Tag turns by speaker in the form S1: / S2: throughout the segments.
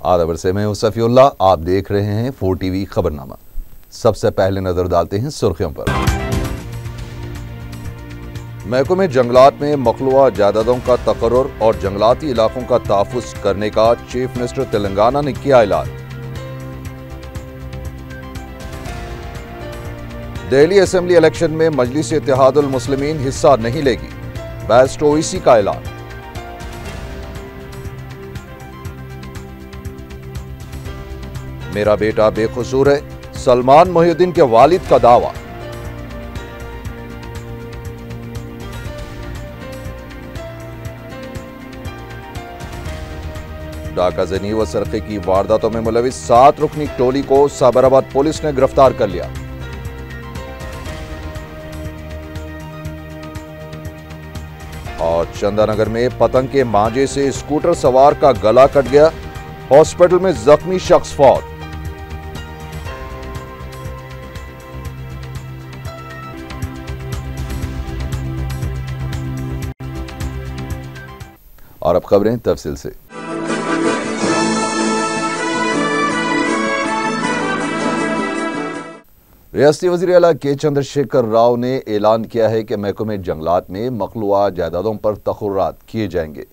S1: आदाबर से मैं हूं सफीउल्लाह, आप देख रहे हैं 4 टीवी खबरनामा। सबसे पहले नजर डालते हैं सुर्खियों पर। महकमे जंगलात में मखलूआ जायदादों का तकर्रुर और जंगलाती इलाकों का तहफ़्फ़ुज़ करने का चीफ मिनिस्टर तेलंगाना ने किया ऐलान। दिल्ली असेंबली इलेक्शन में मजलिस इत्तेहादुल मुस्लिमीन हिस्सा नहीं लेगी, बेस्ट ओवैसी का ऐलान। मेरा बेटा बेकसूर है, सलमान मोहिउद्दीन के वालिद का दावा। डाकाज़नी व सरक़े की वारदातों में मुलविस 7 रुकनी टोली को साबराबाद पुलिस ने गिरफ्तार कर लिया। और चंदानगर में पतंग के मांझे से स्कूटर सवार का गला कट गया, हॉस्पिटल में जख्मी शख्स फौत। और अब खबरें तफसील से। रियासती वज़ीर आला के चंद्रशेखर राव ने ऐलान किया है कि महकमे जंगलात में मखलूआ जायदादों पर तखर्रुरात किए जाएंगे।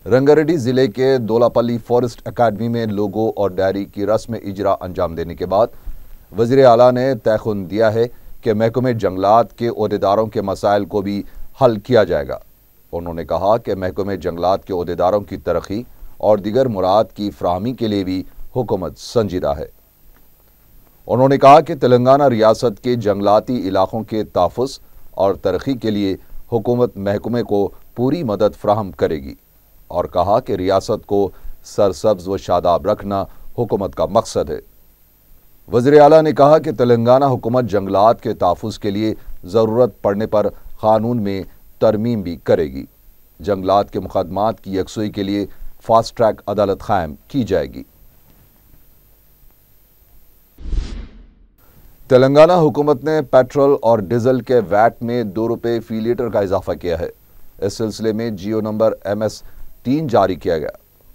S1: रंगारेड्डी जिले के दोलापल्ली फॉरेस्ट अकादमी में लोगो और डायरी की रस्म इजरा अंजाम देने के बाद वज़ीर आला ने तयख़ुन दिया है कि महकमे जंगलात के ओहदेदारों के मसाइल को भी हल किया जाएगा। उन्होंने कहा कि महकमे जंगलात के ओहदेदारों की तरक्की और दीगर मुराद की फराहमी के लिए भी हुकूमत संजीदा है। उन्होंने कहा कि तेलंगाना रियासत के जंगलाती इलाकों के तहफ़्फ़ुज़ और तरक्की के लिए हुकूमत महकमे को पूरी मदद फराहम करेगी और कहा कि रियासत को सरसब्ज़ व शादाब रखना हुकूमत का मकसद है। वज़ीर आला ने कहा कि तेलंगाना हुकूमत जंगलात के तहफ़्फ़ुज़ के लिए ज़रूरत पड़ने पर क़ानून में तरमीम भी करेगी। जंगलात के मुक़दमात की यकसुई के लिए फास्ट ट्रैक अदालत कायम की जाएगी। तेलंगाना हुकूमत ने पेट्रोल और डीजल के वैट में 2 रुपये फी लीटर का इजाफा किया है। इस सिलसिले में जियो नंबर MS-3 जारी किया गया।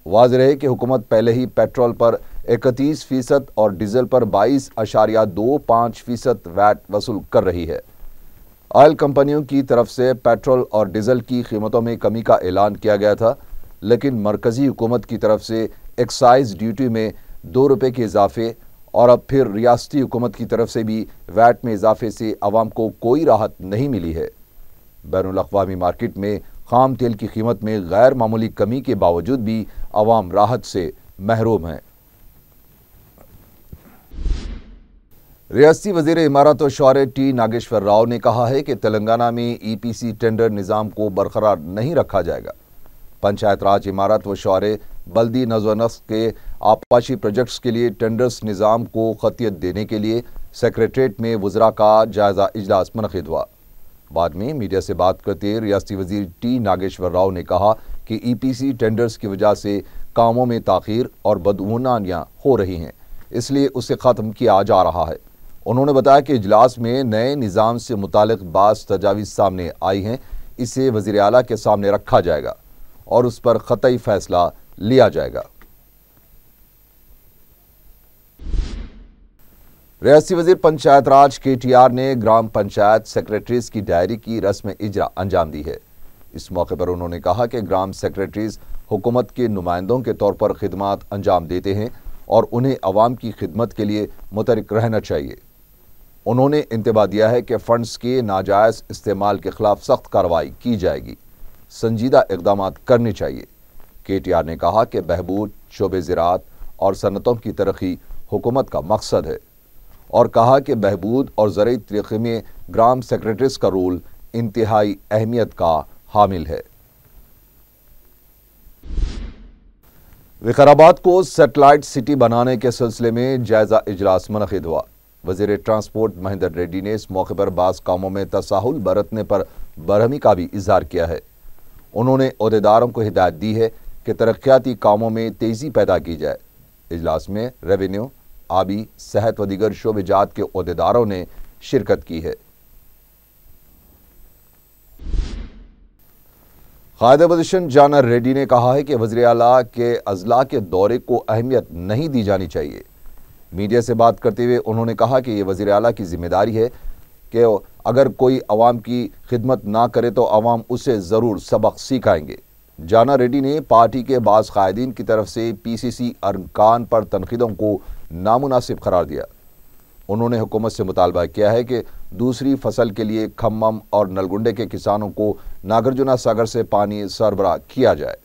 S1: वाज़ेह है कि हुकूमत पहले ही पेट्रोल पर 31% और डीजल पर 22.25% वैट वसूल कर रही है। ऑयल कंपनियों की तरफ से पेट्रोल और डीजल की कीमतों में कमी का ऐलान किया गया था, लेकिन मरकजी हुकूमत की तरफ से एक्साइज ड्यूटी में 2 रुपये के इजाफे और अब फिर रियासती हुकूमत की तरफ से भी वैट में इजाफे से अवाम को कोई राहत नहीं मिली है। बैनुल अक़वामी मार्केट में खाम तेल की कीमत में गैर मामूली कमी के बावजूद भी अवाम राहत से महरूम हैं। रियासती वज़ीर इमारत और शौहरे T नागेश्वर राव ने कहा है कि तेलंगाना में EPC टेंडर निज़ाम को बरकरार नहीं रखा जाएगा। पंचायत राज इमारत व शौहरे बल्दी नज़्म के आपाशी प्रोजेक्ट्स के लिए टेंडर्स निज़ाम को खतियत देने के लिए सेक्रेटरीट में वज़रा का जायज़ा इजलास मुनक़िद हुआ। बाद में मीडिया से बात करते रियासती वज़ीर T नागेश्वर राव ने कहा कि EPC टेंडर्स की वजह से कामों में ताख़ीर और बदऊनानियाँ हो रही हैं, इसलिए उसे ख़त्म किया जा रहा है। उन्होंने बताया कि इजलास में नए निज़ाम से मुतालिक बाज़ तजावीज़ सामने आई हैं, इसे वज़ीर आला के सामने रखा जाएगा और उस पर क़तई फैसला लिया जाएगा। रियासती वज़ीर पंचायत राज KTR ने ग्राम पंचायत सेक्रेटरीज की डायरी की रस्म इजरा अंजाम दी है। इस मौके पर उन्होंने कहा कि ग्राम सेक्रेटरीज हुकूमत के नुमाइंदों के तौर पर खिदमात अंजाम देते हैं और उन्हें अवाम की खिदमत के लिए मुतहरिक रहना चाहिए। उन्होंने इंतबाह दिया है कि फंड्स के नाजायज़ इस्तेमाल के खिलाफ सख्त कार्रवाई की जाएगी, संजीदा इक़दाम करने चाहिए। KTR ने कहा कि बहबूद शोबे ज़राअत और सनतों की तरक्की हुकूमत का मकसद है और कहा कि बहबूद और ज़राई तरक्की में ग्राम सेक्रेटरीज का रोल इंतहाई अहमियत का हामिल है। विकाराबाद को सेटेलाइट सिटी बनाने के सिलसिले में जायजा इजलास मुनक़िद हुआ। वज़ीर ट्रांसपोर्ट महेंद्र रेड्डी ने इस मौके पर बाज़ कामों में तसाहुल बरतने पर बरहमी का भी इजहार किया है। उन्होंने ओहदेदारों को हिदायत दी है कि तरक्याती कामों में तेज़ी पैदा की जाए। इजलास में रेवेन्यू, आबी, सेहत व दीगर शोबेजात के ओहदेदारों ने शिरकत की है। कायदे पोजीशन जाना रेड्डी ने कहा है कि वज़ीर आला के अजला के दौरे को अहमियत नहीं दी जानी चाहिए। मीडिया से बात करते हुए उन्होंने कहा कि यह वज़ीर आला की जिम्मेदारी है कि अगर कोई अवाम की खिदमत ना करे तो अवाम उसे ज़रूर सबक सिखाएंगे। जाना रेड्डी ने पार्टी के बाज़ कायदीन की तरफ से पीसीसी अरकान पर तनकीदों को नामुनासिब करार दिया। उन्होंने हुकूमत से मुतालबा किया है कि दूसरी फसल के लिए खम्मम और नलगुंडे के किसानों को नागार्जुना सागर से पानी सरबराह किया जाए।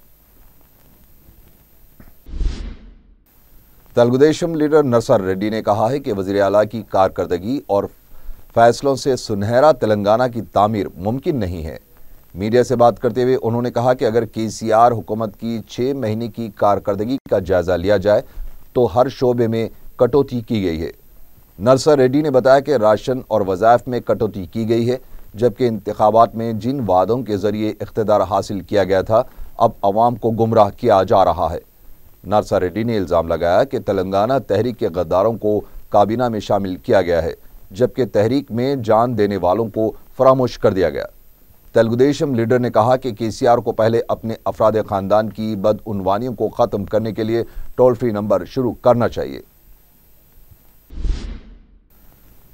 S1: तेलुगुदेशम लीडर नरसर रेड्डी ने कहा है कि वज़ीर आला की कारकर्दगी और फैसलों से सुनहरा तेलंगाना की तामीर मुमकिन नहीं है। मीडिया से बात करते हुए उन्होंने कहा कि अगर केसीआर हुकूमत की 6 महीने की कारकर्दगी का जायजा लिया जाए तो हर शोबे में कटौती की गई है। नरसर रेड्डी ने बताया कि राशन और वज़ाइफ में कटौती की गई है, जबकि इंतखाबात में जिन वादों के जरिए इख्तिदार हासिल किया गया था अब अवाम को गुमराह किया जा रहा है। नरसर रेड्डी ने इल्ज़ाम लगाया कि तेलंगाना तहरीक के गद्दारों को काबीना में शामिल किया गया है, जबकि तहरीक में जान देने वालों को फरामोश कर दिया गया। तेलुगुदेशम लीडर ने कहा कि केसीआर को पहले अपने अफराद खानदान की बदउनवानियों को ख़त्म करने के लिए टोल फ्री नंबर शुरू करना चाहिए।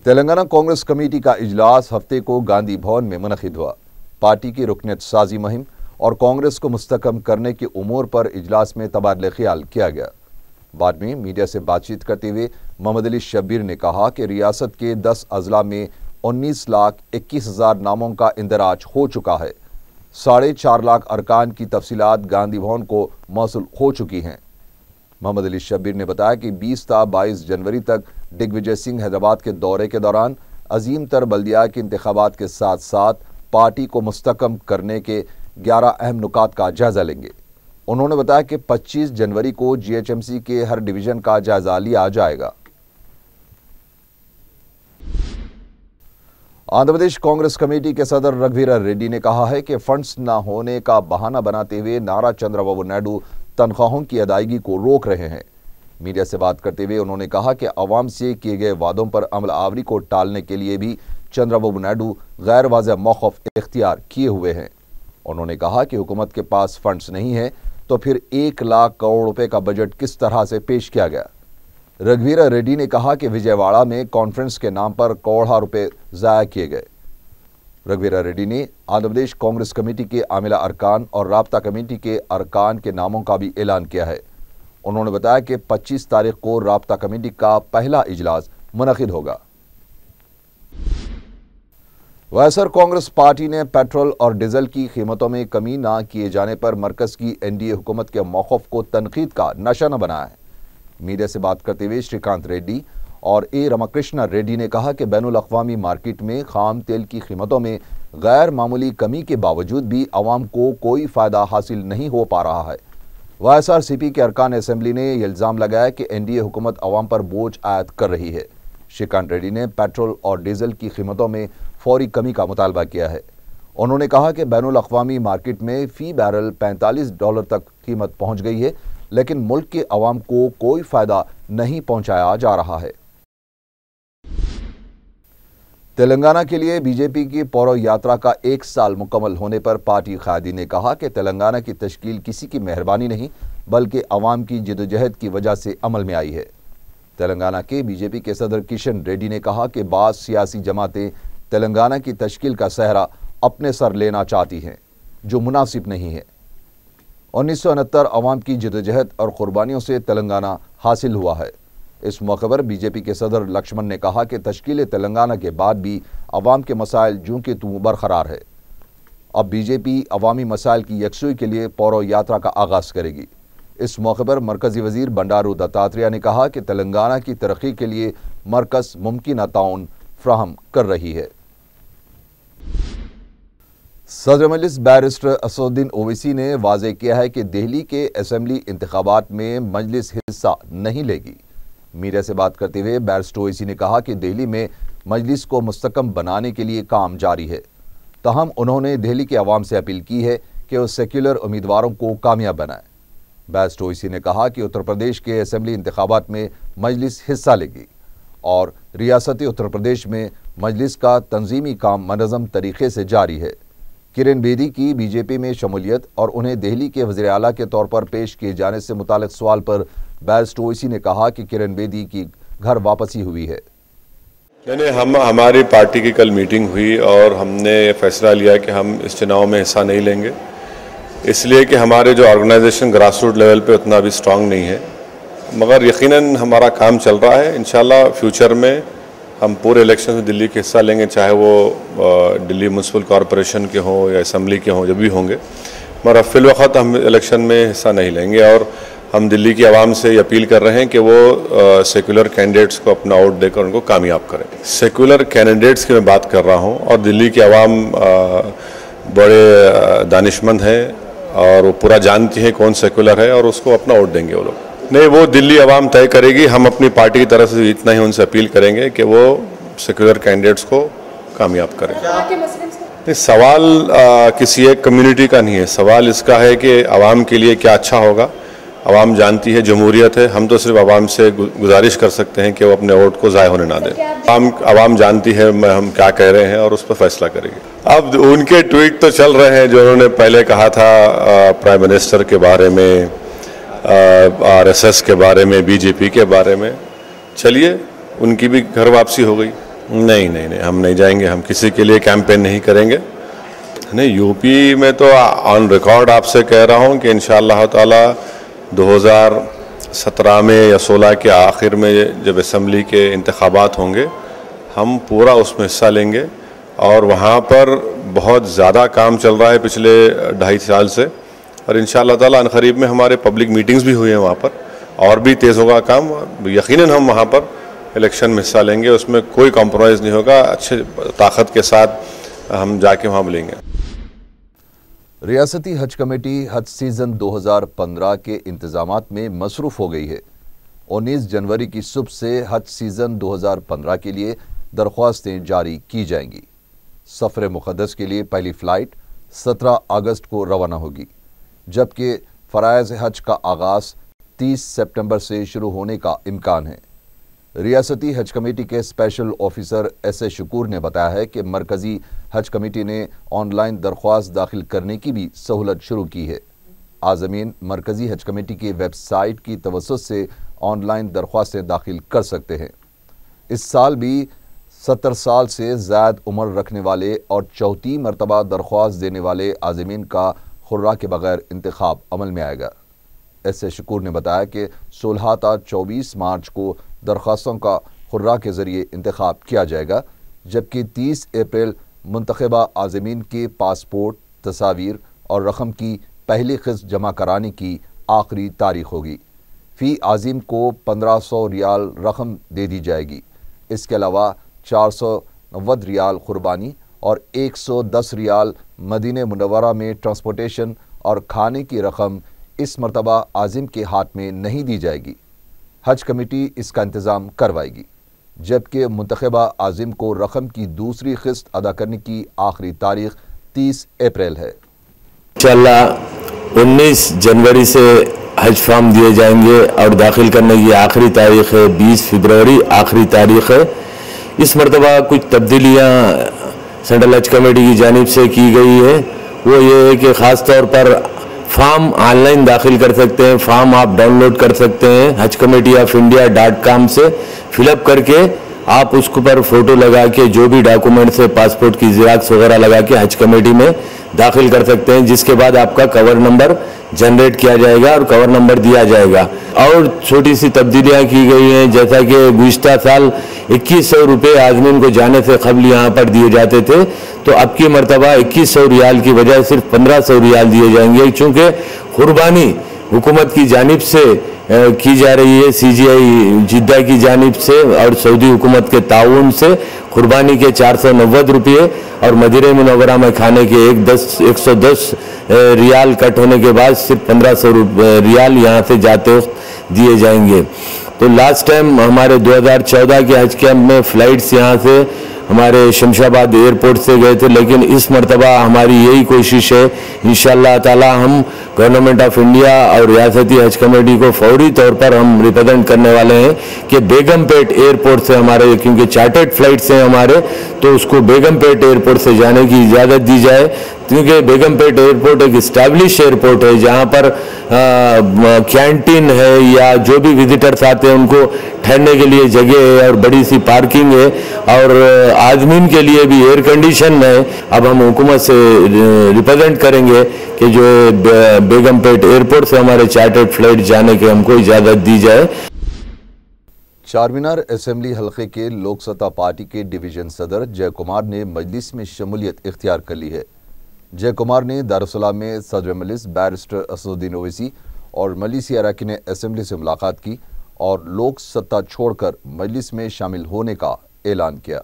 S1: तेलंगाना कांग्रेस कमेटी का इजलास हफ्ते को गांधी भवन में मुनक़िद हुआ। पार्टी की रुकनियत साजी मुहिम और कांग्रेस को मुस्तकम करने के उमूर पर इजलास में तबादले ख्याल किया गया। बाद में मीडिया से बातचीत करते हुए मोहम्मद अली शब्बीर ने कहा कि रियासत के 10 अजला में 19,21,000 नामों का इंदराज हो चुका है। 4.5 लाख अरकान की तफसीलात गांधी भवन को मौसूल हो चुकी हैं। मोहम्मद अली शब्बीर ने बताया कि 20 ta 22 जनवरी तक दिग्विजय सिंह हैदराबाद के दौरे के दौरान अजीम तर बल्दिया के इंतखाबात के साथ साथ पार्टी को मुस्तकम करने के 11 अहम नुकात का जायजा लेंगे। उन्होंने बताया कि 25 जनवरी को जीएचएमसी के हर डिवीजन का जायजा लिया जाएगा। आंध्र प्रदेश कांग्रेस कमेटी के सदर रघुवीर रेड्डी ने कहा है कि फंड्स न होने का बहाना बनाते हुए नारा चंद्रबाबू नायडू तनख्वाहों की अदायगी को रोक रहे हैं। मीडिया से बात करते हुए उन्होंने कहा कि अवाम से किए गए वादों पर अमल आवरी को टालने के लिए भी चंद्रबाबू नायडू गैर वाज़ेह मौक़िफ़ इख्तियार किए हुए हैं। उन्होंने कहा कि हुकूमत के पास फंड्स नहीं है तो फिर 1 लाख करोड़ रुपए का बजट किस तरह से पेश किया गया। रघुवीर रेड्डी ने कहा कि विजयवाड़ा में कॉन्फ्रेंस के नाम पर करोड़ों रुपए ज़ाया किए गए। रघुवीर रेड्डी ने आंध्र प्रदेश कांग्रेस कमेटी के आमिला अरकान और राब्ता कमेटी के अरकान के नामों का भी ऐलान किया है। उन्होंने बताया कि 25 तारीख को राब्ता कमेटी का पहला इजलास मुनक़िद होगा। वैसर कांग्रेस पार्टी ने पेट्रोल और डीजल की कीमतों में कमी ना किए जाने पर मरकज की एनडीए हुकूमत के मौक़िफ़ को तनकीद का निशाना बनाया है। मीडिया से बात करते हुए श्रीकांत रेड्डी और ए रामकृष्णा रेड्डी ने कहा कि बैनुल अक़वामी मार्केट में खाम तेल की कीमतों में गैर मामूली कमी के बावजूद भी अवाम को कोई फ़ायदा हासिल नहीं हो पा रहा है। वाईएसआरसीपी के अरकान असेंबली ने इल्ज़ाम लगाया कि एनडीए हुकूमत अवाम पर बोझ आयद कर रही है। श्रीकांत रेड्डी ने पेट्रोल और डीजल की कीमतों में फौरी कमी का मुतालबा किया है। उन्होंने कहा कि बैनुल अक़वामी मार्केट में फ़ी बैरल $45 तक कीमत पहुँच गई है, लेकिन मुल्क के अवाम को कोई फ़ायदा नहीं पहुँचाया जा रहा है। तेलंगाना के लिए बीजेपी की पौरो यात्रा का 1 साल मुकम्मल होने पर पार्टी कायदी ने कहा कि तेलंगाना की तश्कील किसी की मेहरबानी नहीं बल्कि अवाम की जिदोजहद की वजह से अमल में आई है। तेलंगाना के बीजेपी के सदर किशन रेड्डी ने कहा कि बाज़ सियासी जमातें तेलंगाना की तश्कील का सहरा अपने सर लेना चाहती हैं, जो मुनासिब नहीं है। 1969 अवाम की जिदोजहद और कुर्बानियों से तेलंगाना हासिल हुआ है। इस मौके पर बीजेपी के सदर लक्ष्मण ने कहा कि तश्कील तेलंगाना के बाद भी अवाम के मसाइल जूं के तूं बरकरार है। अब बीजेपी अवामी मसाइल की यकसुई के लिए पौरो यात्रा का आगाज़ करेगी। इस मौके पर मरकज़ी वज़ीर बंडारू दत्तात्रेय ने कहा कि तेलंगाना की तरक्की के लिए मरकज़ मुमकिन ताउन फ्राहम कर रही है। सदर मजलिस बैरिस्टर असदुद्दीन ओवैसी ने वाज़ेह किया है कि दिल्ली के असेंबली इंतखाबात में मजलिस हिस्सा नहीं लेगी। मीडिया से बात करते हुए बैरिस्टर ओवैसी ने कहा कि दिल्ली में मजलिस को मुस्तकम बनाने के लिए काम जारी है। तहम उन्होंने दिल्ली के अवाम से अपील की है कि वो सेक्युलर उम्मीदवारों को कामयाब बनाएं। बैरिस्टर ओवैसी ने कहा कि उत्तर प्रदेश के असेंबली इंतखाबात में मजलिस हिस्सा लेगी और रियासती उत्तर प्रदेश में मजलिस का तंजीमी काम मनज़म तरीके से जारी है। किरण बेदी की बीजेपी में शमूलियत और उन्हें दिल्ली के वज़ीर आला के तौर पर पेश किए जाने से मुताल्लिक सवाल पर बैरिस्टर ओवैसी ने कहा कि किरण बेदी की घर वापसी हुई है।
S2: नहीं, हमारी पार्टी की कल मीटिंग हुई और हमने फैसला लिया कि हम इस चुनाव में हिस्सा नहीं लेंगे, इसलिए कि हमारे जो ऑर्गेनाइजेशन ग्रास रूट लेवल पे उतना भी स्ट्रांग नहीं है, मगर यकीनन हमारा काम चल रहा है। इंशाल्लाह फ्यूचर में हम पूरे इलेक्शन में दिल्ली के हिस्सा लेंगे, चाहे वो दिल्ली म्यूनसिपल कॉरपोरेशन के हों या असम्बली के हों, जब भी होंगे, मगर फिल वक्त हम इलेक्शन में हिस्सा नहीं लेंगे। और हम दिल्ली की आवाम से ये अपील कर रहे हैं कि वो सेकुलर कैंडिडेट्स को अपना वोट देकर उनको कामयाब करें। सेकुलर कैंडिडेट्स की मैं बात कर रहा हूँ और दिल्ली की आवाम बड़े दानिशमंद हैं और वो पूरा जानती हैं कौन सेकुलर है और उसको अपना वोट देंगे वो लोग। नहीं, वो दिल्ली आवाम तय करेगी। हम अपनी पार्टी की तरफ से इतना ही उनसे अपील करेंगे कि वो सेकुलर कैंडिडेट्स को कामयाब करें। नहीं, सवाल किसी एक कम्युनिटी का नहीं है, सवाल इसका है कि आवाम के लिए क्या अच्छा होगा। आवाम जानती है, जमहूरियत है, हम तो सिर्फ आवाम से गुजारिश कर सकते हैं कि वो अपने वोट को ज़ाय होने ना दें। आवाम जानती है हम क्या कह रहे हैं और उस पर फैसला करेंगे। अब उनके ट्वीट तो चल रहे हैं जो उन्होंने पहले कहा था प्राइम मिनिस्टर के बारे में, RSS के बारे में, बीजेपी के बारे में। चलिए, उनकी भी घर वापसी हो गई। नहीं, हम नहीं जाएंगे, हम किसी के लिए कैंपेन नहीं करेंगे। नहीं, यूपी में तो ऑन रिकॉर्ड आपसे कह रहा हूँ कि इंशाअल्लाह ताला 2017 में या 16 के आखिर में जब असम्बली के इंतखाबात होंगे, हम पूरा उसमें हिस्सा लेंगे। और वहाँ पर बहुत ज़्यादा काम चल रहा है पिछले 2.5 साल से, और इंशाअल्लाह ताला अनकरीब में हमारे पब्लिक मीटिंग्स भी हुए हैं वहाँ पर, और भी तेज़ होगा काम। यकीनन हम वहाँ पर इलेक्शन में हिस्सा लेंगे, उसमें कोई कॉम्प्रोमाइज़ नहीं होगा, अच्छे ताकत के साथ हम जाके वहाँ मिलेंगे।
S1: रियासती हज कमेटी हज सीज़न 2015 के इंतजामात में मसरूफ़ हो गई है। 19 जनवरी की सुबह से हज सीज़न 2015 के लिए दरख्वास्तें जारी की जाएंगी। सफ़र मुक़द्दस के लिए पहली फ़्लाइट 17 अगस्त को रवाना होगी, जबकि फ़राइज़ हज का आगाज़ 30 सितंबर से शुरू होने का इम्कान है। रियासती हज कमेटी के स्पेशल ऑफिसर S.A. शकूर ने बताया है कि मरकज़ी हज कमेटी ने ऑनलाइन दरख्वास्त दाखिल करने की भी सहूलत शुरू की है। आज़मीन मरकज़ी हज कमेटी की वेबसाइट की तवस्सुत से ऑनलाइन दरख्वास्तें दाखिल कर सकते हैं। इस साल भी 70 साल से ज़्यादा उम्र रखने वाले और 34 मरतबा दरख्वास्त देने वाले आज़मीन का खुर्रा के बगैर इंतखाब अमल में आएगा। S.A. शकूर ने बताया कि 16 ta 24 मार्च को दरख्वास्तों का खुर्रा के ज़रिए इंतखाब किया जाएगा, जबकि 30 अप्रैल मुंतखबा आज़मीन के पासपोर्ट, तस्वीर और रकम की पहली किस्त जमा कराने की आखिरी तारीख होगी। फ़ी आज़िम को 1500 रियाल रकम दे दी जाएगी। इसके अलावा 490 रियाल कुर्बानी और 110 रियाल मदीने मुनव्वरा में ट्रांसपोर्टेशन और खाने की रकम इस मरतबा आज़िम के हाथ में नहीं दी जाएगी। हज कमेटी इसका इंतज़ाम करवाएगी, जबकि मुंतखबा आज़िम को रकम की दूसरी किस्त अदा करने की आखिरी तारीख 30 अप्रैल है।
S3: इंशाअल्लाह 19 जनवरी से हज फॉर्म दिए जाएंगे और दाखिल करने की आखिरी तारीख है 20 फरवरी आखिरी तारीख है। इस मरतबा कुछ तब्दीलियाँ सेंट्रल हज कमेटी की जानिब से की गई है। वो ये है कि ख़ास तौर पर फॉर्म ऑनलाइन दाखिल कर सकते हैं, फॉर्म आप डाउनलोड कर सकते हैं हज कमेटी ऑफ इंडिया.com से फिलअप करके आप उसके ऊपर फ़ोटो लगा के जो भी डॉक्यूमेंट्स है, पासपोर्ट की ज़ेरॉक्स वगैरह लगा के हज कमेटी में दाखिल कर सकते हैं, जिसके बाद आपका कवर नंबर जनरेट किया जाएगा और कवर नंबर दिया जाएगा। और छोटी सी तब्दीलियाँ की गई हैं, जैसा कि गुज़िश्ता साल 2100 रुपये आज़मीन को जाने से कबल यहाँ पर दिए जाते थे, तो अब की मरतबा 2100 रियाल की बजाय सिर्फ 1500 रियाल दिए जाएंगे, चूँकि कुर्बानी हुकूमत की जानिब से की जा रही है, CGI जिद्दा की जानिब से और सऊदी हुकूमत के ताउन से कुर्बानी के 490 रुपये और मदीने मुनव्वरा में खाने के 110 रियाल कट होने के बाद सिर्फ 1500 रियाल यहाँ से जाते वक्त दिए जाएंगे। तो लास्ट टाइम हमारे 2014 के हज कैंप में फ़्लाइट्स यहाँ से हमारे शमशाबाद एयरपोर्ट से गए थे, लेकिन इस मरतबा हमारी यही कोशिश है इंशाअल्लाह ताला हम गवर्नमेंट ऑफ इंडिया और रियासती हज कमेटी को फौरी तौर पर हम रिप्रेजेंट करने वाले हैं कि बेगमपेट एयरपोर्ट से हमारे, क्योंकि चार्टर्ड फ्लाइट्स हैं हमारे, तो उसको बेगमपेट एयरपोर्ट से जाने की इजाज़त दी जाए, क्योंकि बेगमपेट एयरपोर्ट एक इस्टेब्लिश एयरपोर्ट है जहां पर कैंटीन है या जो भी विजिटर्स आते हैं उनको ठहरने के लिए जगह है और बड़ी सी पार्किंग है और आदमीन के लिए भी एयर कंडीशन है। अब हम हुकूमत से रिप्रेजेंट करेंगे कि जो बेगमपेट एयरपोर्ट से हमारे चार्टर्ड फ्लाइट जाने के हमको इजाज़त दी जाए।
S1: चारमीनार असेंबली हलके के लोक सत्ता पार्टी के डिवीजन सदर जय कुमार ने मजलिस में शमूलियत इख्तियार कर ली है। जय कुमार ने दारुस्सलाम में सदर मजलिस बैरिस्टर असदुद्दीन ओवैसी और मजलिसी अरकान असेंबली से मुलाकात की और लोक सत्ता छोड़कर मजलिस में शामिल होने का ऐलान किया।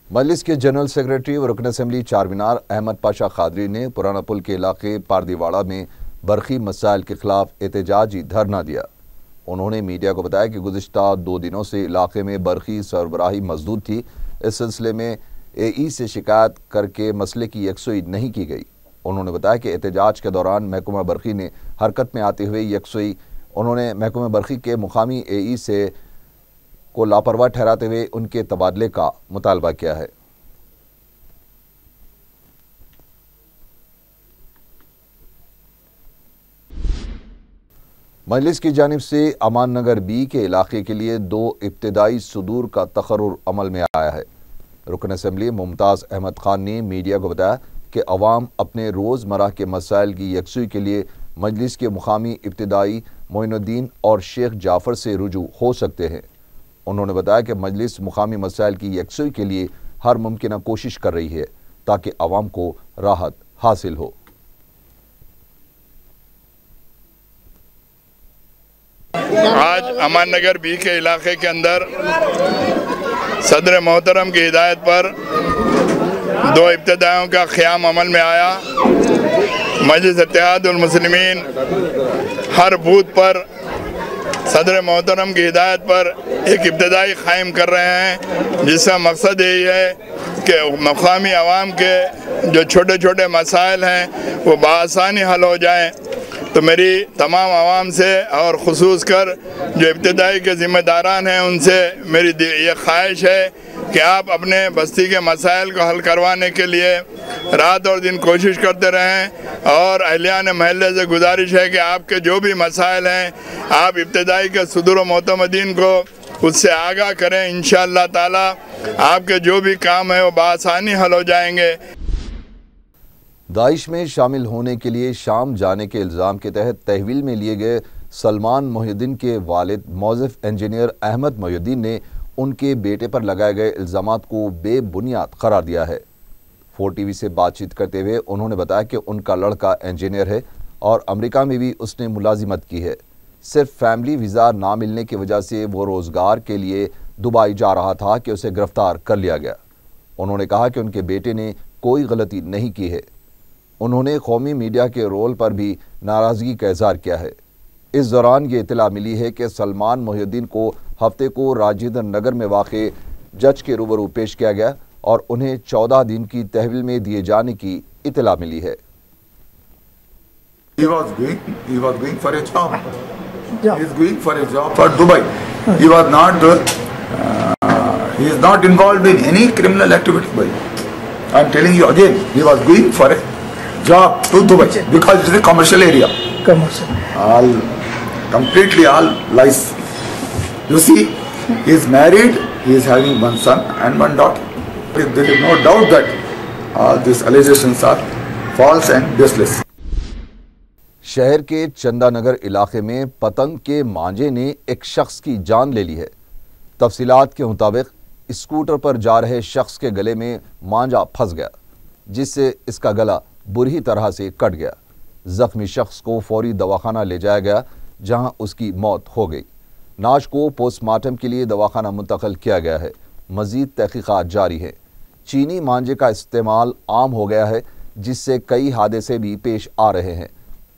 S1: मजलिस के जनरल सेक्रेटरी व रुकन असेंबली चारमीनार अहमद पाशा खादरी ने पुराना पुल के इलाके पारदीवाड़ा में बरखी मसाइल के खिलाफ एहतजाजी धरना दिया। उन्होंने मीडिया को बताया कि गुज़िश्ता 2 दिनों से इलाके में बरखी सरबराही मजदूर थी। इस सिलसिले में AE से शिकायत करके मसले की यकसुई नहीं की गई। उन्होंने बताया कि एहतजाज के दौरान महकमा बरखी ने हरकत में आते हुए यकसुई उन्होंने महकमा बरखी के मुकामी AE से को लापरवाह ठहराते हुए उनके तबादले का मुतालबा किया है। मजलिस की जानिब से अमान नगर B के इलाके के लिए 2 इब्तिदाई सुदूर का तकर्रुर अमल में आया है। रुकन असेंबली मुमताज़ अहमद खान ने मीडिया को बताया कि अवाम अपने रोज़मर्रा के मसाइल की यकसुई के लिए मजलिस के मुकामी इब्तिदाई मोइनुद्दीन और शेख जाफ़र से रुजू हो सकते हैं। उन्होंने बताया कि मजलिस मुकामी मसाइल की यकसुई के लिए हर मुमकिन कोशिश कर रही है ताकि अवाम को राहत हासिल हो।
S4: आज अमान नगर B के इलाके के अंदर सदर मोहतरम की हिदायत पर 2 इब्तिदाओं का क़याम अमल में आया। मजलिस इत्तेहादुल मुस्लिमीन हर बूथ पर सदर मोहतरम की हिदायत पर एक इब्तिदाई क़ायम कर रहे हैं, जिसका मकसद यही है कि मकामी आवाम के जो छोटे छोटे मसाइल हैं वो बआसानी हल हो जाएं। तो मेरी तमाम आवाम से और ख़ुसूस कर जो इब्तिदाई के ज़िम्मेदारान हैं उनसे मेरी ये ख्वाहिश है कि आप अपने बस्ती के मसाइल को हल करवाने के लिए रात और दिन कोशिश करते रहें और अहलियान महल्ले से गुजारिश है कि आपके जो भी मसाइल हैं आप इब्तिदाई के सुदूर मोतमदीन को उससे आगाह करें। इंशाअल्लाह ताला आपके जो भी काम है वो बआसानी हल हो जाएंगे।
S1: दाइश में शामिल होने के लिए शाम जाने के इल्ज़ाम के तहत तहवील में लिए गए सलमान मोहिउद्दीन के वालिद मौज़िफ़ इंजीनियर अहमद मोहिउद्दीन ने उनके बेटे पर लगाए गए इल्ज़ामात को बेबुनियाद करार दिया है। 4TV से बातचीत करते हुए उन्होंने बताया कि उनका लड़का इंजीनियर है और अमेरिका में भी उसने मुलाजिमत की है। सिर्फ फैमिली वीज़ा ना मिलने की वजह से वो रोज़गार के लिए दुबई जा रहा था कि उसे गिरफ्तार कर लिया गया। उन्होंने कहा कि उनके बेटे ने कोई गलती नहीं की है। उन्होंने कौमी मीडिया के रोल पर भी नाराज़गी का इज़हार किया है। इस दौरान ये इत्तला मिली है कि सलमान मोहिउद्दीन को हफ्ते को राजेंद्र नगर में वाक़े जज के रूबरू पेश किया गया और उन्हें 14 दिन की तहवील में दिए जाने की इत्तला मिली है।
S5: He was going for a job. He is going for a job for Dubai. He is not involved in any criminal activity. I am telling you again, he was going for a job to Dubai because it is a commercial area. Completely all lies. You see, he is married, he is having 1 son and 1 daughter. There is no doubt that all these allegations are false and baseless.
S1: शहर के चंदा नगर इलाके में पतंग के मांझे ने एक शख्स की जान ले ली है। तफसीलात के मुताबिक स्कूटर पर जा रहे शख्स के गले में मांझा फंस गया, जिससे इसका गला बुरी तरह से कट गया। जख्मी शख्स को फौरी दवाखाना ले जाया गया, जहां उसकी मौत हो गई। नाश को पोस्टमार्टम के लिए दवाखाना मुंतकिल किया गया है। मजीद तहकीकात जारी है। चीनी मांझे का इस्तेमाल आम हो गया है, जिससे कई हादसे भी पेश आ रहे हैं।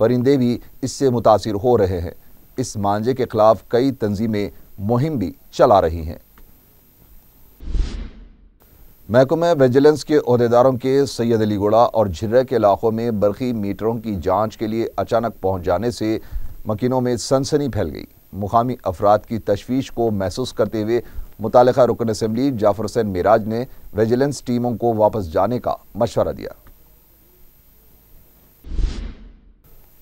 S1: परिंदे भी इससे मुतासिर हो रहे हैं। इस मांझे के खिलाफ कई तंजीमें मुहिम भी चला रही हैं। महकमा विजिलेंस के ओहदेदारों के सैयद अलीगुड़ा और झिर्रा के इलाकों में बरकी मीटरों की जांच के लिए अचानक पहुंच जाने से मकीनों में सनसनी फैल गई। मुकामी अफराद की तशवीश को महसूस करते हुए मुतालिका रुकन असम्बली जाफर हुसैन मिराज ने विजिलेंस टीमों को वापस जाने का मशवरा दिया।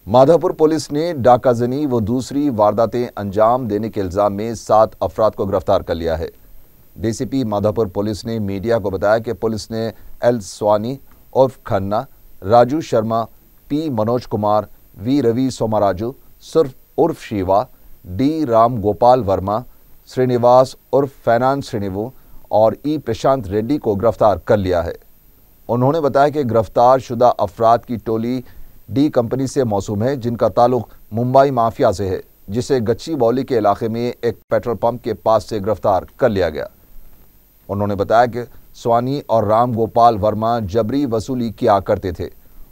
S1: माधापुर पुलिस ने डाकाजनी व दूसरी वारदातें अंजाम देने के इल्जाम में 7 अफराद को गिरफ्तार कर लिया है। डीसीपी माधापुर पुलिस ने मीडिया को बताया कि पुलिस ने एल स्वानी उर्फ खन्ना, राजू शर्मा, पी मनोज कुमार, वी रवि सोमाराजू उर्फ शिवा, डी राम गोपाल वर्मा, श्रीनिवास उर्फ फैनान श्रीनिवु और ई प्रशांत रेड्डी को गिरफ्तार कर लिया है। उन्होंने बताया कि गिरफ्तार शुदा अफराद की टोली डी कंपनी से मौसूम है, जिनका ताल्लुक मुंबई माफिया से है, जिसे गच्चीबौली के इलाके में एक पेट्रोल पंप के पास से गिरफ्तार कर लिया गया। उन्होंने बताया कि स्वानी और राम गोपाल वर्मा जबरी वसूली किया करते थे।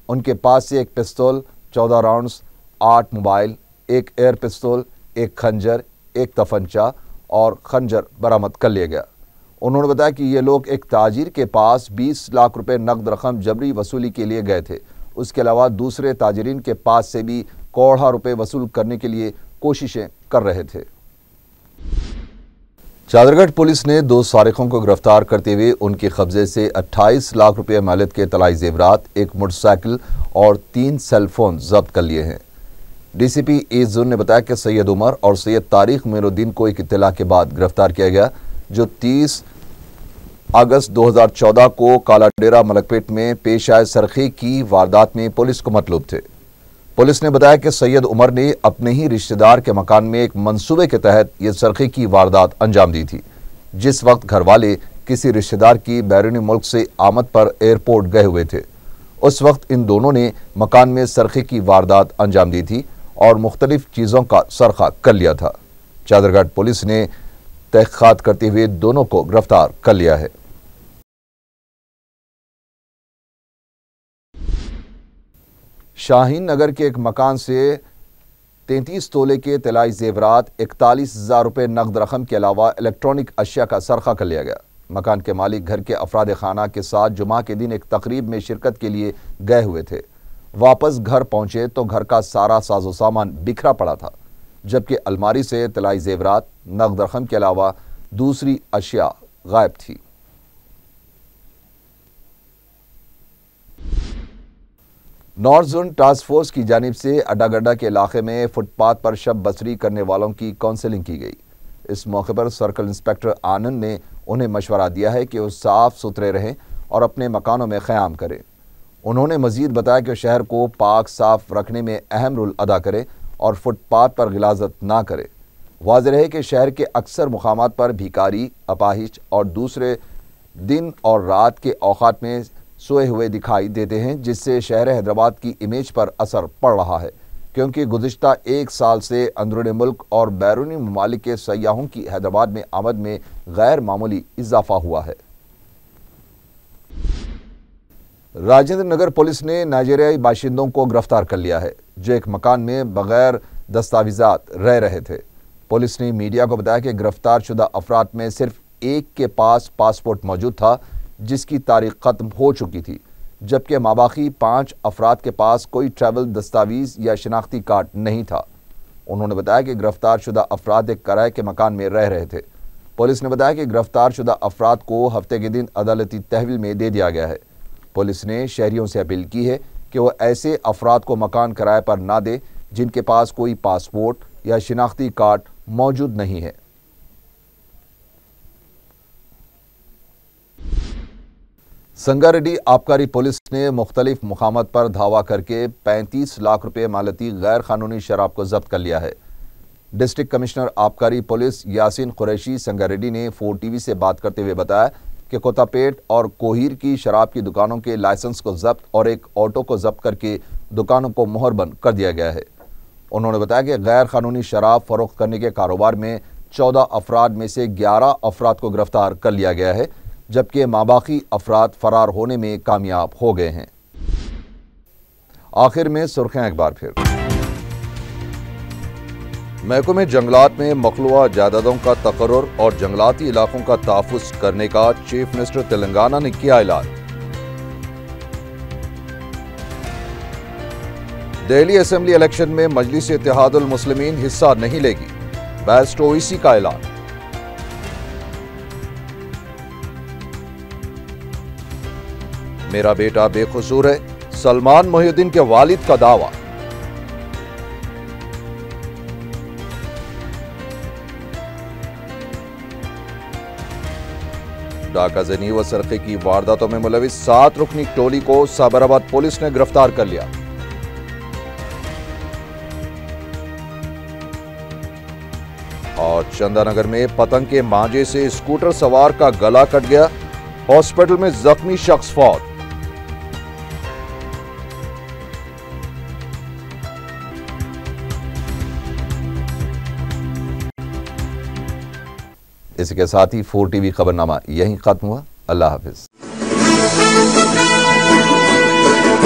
S1: उनके पास से एक पिस्तौल, 14 राउंड्स, 8 मोबाइल, एक एयर पिस्तौल, एक खंजर, एक तफंचा और खंजर बरामद कर लिया गया। उन्होंने बताया कि ये लोग एक ताजिर के पास 20 लाख रुपए नकद रकम जबरी वसूली के लिए गए थे। उसके अलावा दूसरे ताजिरीन के पास से भी करोड़ों रुपए वसूल करने के लिए कोशिशें कर रहे थे। चादरगढ़ पुलिस ने 2 सारिकों को गिरफ्तार करते हुए उनके कब्जे से 28 लाख रुपए मालियत के तलाई जेवरात, एक मोटरसाइकिल और 3 सेलफोन जब्त कर लिए हैं। डीसीपी एजुन ने बताया कि सैयद उमर और सैयद तारिक मोइनुद्दीन को एक इत्तला के बाद गिरफ्तार किया गया, जो 30 अगस्त 2014 को कालाडेरा मलकपेट में पेश आए सरखे की वारदात में पुलिस को मतलूब थे। पुलिस ने बताया कि सैयद उमर ने अपने ही रिश्तेदार के मकान में एक मंसूबे के तहत यह सरखे की वारदात अंजाम दी थी। जिस वक्त घर वाले किसी रिश्तेदार की बैरूनी मुल्क से आमद पर एयरपोर्ट गए हुए थे, उस वक्त इन दोनों ने मकान में सरखे की वारदात अंजाम दी थी और मुख्तलिफ चीज़ों का सरखा कर लिया था। चादरगढ़ पुलिस ने तहक़ीक़ात करते हुए दोनों को गिरफ्तार कर लिया है। शाहीन नगर के एक मकान से 33 तोले के तलाई जेवरात, 41,000 रुपये नकद रकम के अलावा इलेक्ट्रॉनिक अशिया का सरखा कर लिया गया। मकान के मालिक घर के अफराद खाना के साथ जुमा के दिन एक तकरीब में शिरकत के लिए गए हुए थे। वापस घर पहुंचे तो घर का सारा साजो सामान बिखरा पड़ा था, जबकि अलमारी से तलाई जेवरात, नकद रकम के अलावा दूसरी अशिया गायब थी। नॉर्थ जोन टास्क फोर्स की जानिब से अड्डागड्डा के इलाके में फुटपाथ पर शब बसरी करने वालों की काउंसलिंग की गई। इस मौके पर सर्कल इंस्पेक्टर आनंद ने उन्हें मशवरा दिया है कि वो साफ सुथरे रहें और अपने मकानों में क़याम करें। उन्होंने मजीद बताया कि शहर को पाक साफ रखने में अहम रोल अदा करे और फुटपाथ पर गिलाजत ना करे। वाज़ेह है कि शहर के अक्सर मुकामात पर भिखारी, अपाहिज और दूसरे दिन और रात के औकात में सोए हुए दिखाई देते हैं, जिससे शहर हैदराबाद की इमेज पर असर पड़ रहा है, क्योंकि गुज़िश्ता 1 साल से अंदरूनी मुल्क और बैरूनी ममालिक के सयाहों की हैदराबाद में आमद में गैर मामूली इजाफा हुआ है। राजेंद्र नगर पुलिस ने नाइजीरियाई बाशिंदों को गिरफ्तार कर लिया है, जो एक मकान में बगैर दस्तावेजात रह रहे थे। पुलिस ने मीडिया को बताया कि गिरफ्तार शुदा अफराद में सिर्फ एक के पास पासपोर्ट मौजूद था, जिसकी तारीख खत्म हो चुकी थी, जबकि माबाकी 5 अफराद के पास कोई ट्रैवल दस्तावेज या शिनाख्ती कार्ड नहीं था। उन्होंने बताया कि गिरफ्तार शुदा अफराद एक किराए के मकान में रह रहे थे। पुलिस ने बताया कि गिरफ्तार शुदा अफराद को हफ्ते के दिन अदालती तहवील में दे दिया गया है। पुलिस ने शहरियों से अपील की है कि वह ऐसे अफराद को मकान किराए पर ना दे जिनके पास कोई पासपोर्ट या शिनाख्ती कार्ड मौजूद नहीं है। संगारेड्डी आबकारी पुलिस ने मुख्तलिफ मुकामात पर धावा करके 35 लाख रुपए मालती गैर कानूनी शराब को जब्त कर लिया है। डिस्ट्रिक्ट कमिश्नर आबकारी पुलिस यासीन कुरैशी संगारेड्डी ने 4TV से बात करते हुए बताया कि कोतापेट और कोहीर की शराब की दुकानों के लाइसेंस को जब्त और एक ऑटो को जब्त करके दुकानों को मुहरबंद कर दिया गया है। उन्होंने बताया कि गैर कानूनी शराब फरोख्त करने के कारोबार में 14 अफराद में से 11 अफराद को गिरफ्तार कर लिया गया है, जबकि माबाकी अफराद फरार होने में कामयाब हो गए हैं। आखिर में सुर्खियां एक बार फिर। महकमे जंगलात में मखलूआ जायदादों का तकर्रुर और जंगलाती इलाकों का तहफ़्फ़ुज़ करने का चीफ मिनिस्टर तेलंगाना ने किया ऐलान। दिल्ली असेंबली इलेक्शन में मजलिस इत्तेहादुल मुस्लिमीन हिस्सा नहीं लेगी, बेस्ट ओवैसी का ऐलान। मेरा बेटा बेकसूर है, सलमान मोहिउद्दीन के वालिद का दावा। डाकाज़नी व सरक़े की वारदातों में मुलविस 7 रुकनी टोली को साबराबाद पुलिस ने गिरफ्तार कर लिया। और चंदानगर में पतंग के मांझे से स्कूटर सवार का गला कट गया, हॉस्पिटल में जख्मी शख्स फौत। इसी के साथ ही 4 टीवी खबरनामा यहीं खत्म हुआ। अल्लाह हाफिज।